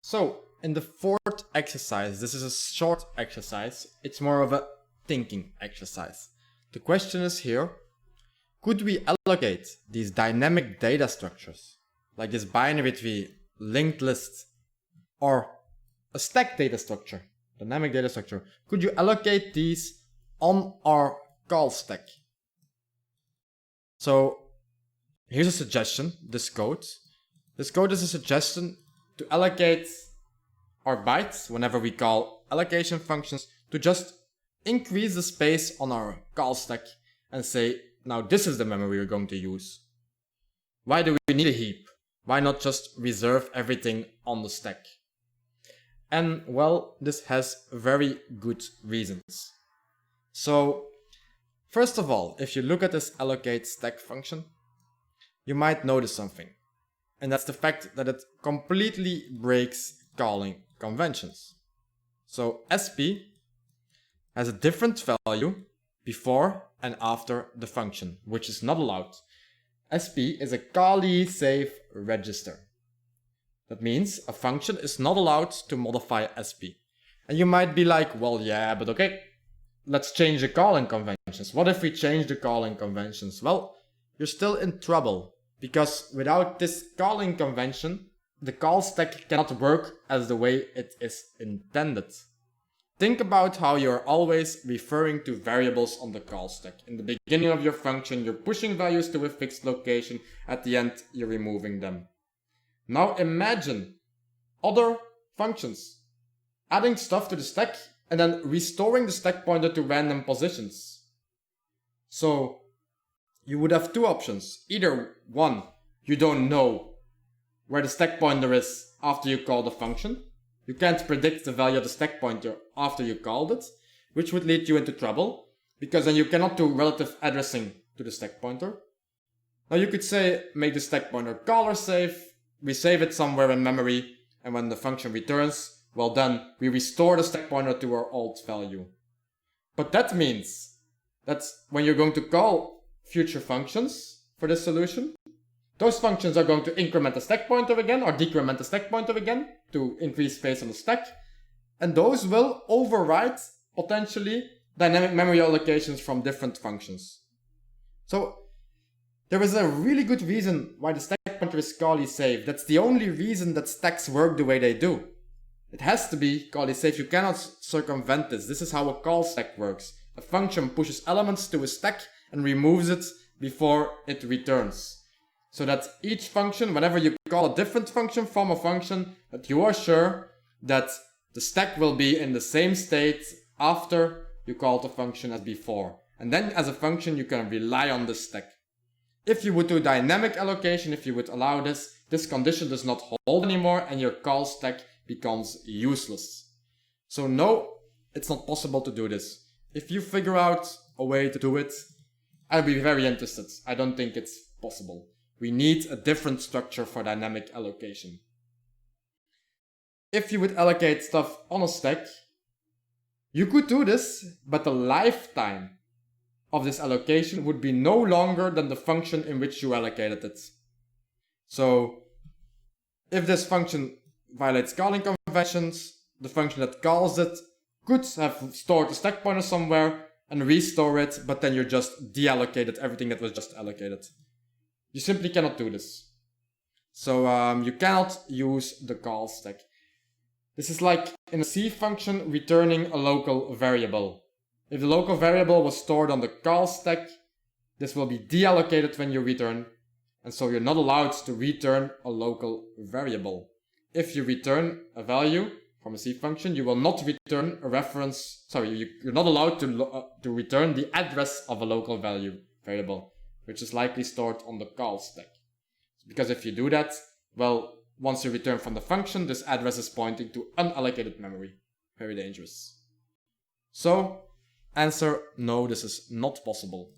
So, in the fourth exercise, this is a short exercise, it's more of a thinking exercise. The question is here, could we allocate these dynamic data structures, like this binary tree, linked list, or a stack data structure, dynamic data structure, could you allocate these on our call stack? So, here's a suggestion, this code. This code is a suggestion to allocate our bytes whenever we call allocation functions to just increase the space on our call stack and say, now this is the memory we're going to use. Why do we need a heap? Why not just reserve everything on the stack? And well, this has very good reasons. So, first of all, if you look at this allocate stack function, you might notice something. And that's the fact that it completely breaks calling conventions. So SP has a different value before and after the function, which is not allowed. SP is a Kali safe register. That means a function is not allowed to modify SP. And you might be like, well, yeah, but okay, let's change the calling conventions. What if we change the calling conventions? Well, you're still in trouble, because without this calling convention, the call stack cannot work as the way it is intended. Think about how you're always referring to variables on the call stack. In the beginning of your function, you're pushing values to a fixed location. At the end, you're removing them. Now imagine other functions adding stuff to the stack and then restoring the stack pointer to random positions. So you would have two options. Either one, you don't know where the stack pointer is after you call the function. You can't predict the value of the stack pointer after you called it, which would lead you into trouble, because then you cannot do relative addressing to the stack pointer. Now you could say, make the stack pointer caller safe, we save it somewhere in memory, and when the function returns, well then, we restore the stack pointer to our old value. But that means that when you're going to call future functions for this solution, those functions are going to increment the stack pointer again or decrement the stack pointer again to increase space on the stack. And those will override potentially dynamic memory allocations from different functions. So there is a really good reason why the stack pointer is Kali safe. That's the only reason that stacks work the way they do. It has to be Kali safe. You cannot circumvent this. This is how a call stack works. A function pushes elements to a stack and removes it before it returns. So that each function, whenever you call a different function from a function, that you are sure that the stack will be in the same state after you call the function as before. And then as a function, you can rely on the stack. If you would do dynamic allocation, if you would allow this, this condition does not hold anymore and your call stack becomes useless. So no, it's not possible to do this. If you figure out a way to do it, I'll be very interested. I don't think it's possible. We need a different structure for dynamic allocation. If you would allocate stuff on a stack, you could do this, but the lifetime of this allocation would be no longer than the function in which you allocated it. So, if this function violates calling conventions, the function that calls it could have stored the stack pointer somewhere and restore it, but then you just deallocated everything that was just allocated. You simply cannot do this. So you cannot use the call stack. This is like in a C function returning a local variable. If the local variable was stored on the call stack, this will be deallocated when you return, and so you're not allowed to return a local variable. If you return a value from a C function, you will not return a reference, you're not allowed to return the address of a local variable, which is likely stored on the call stack. Because if you do that, well, once you return from the function, this address is pointing to unallocated memory. Very dangerous. So, answer, no, this is not possible.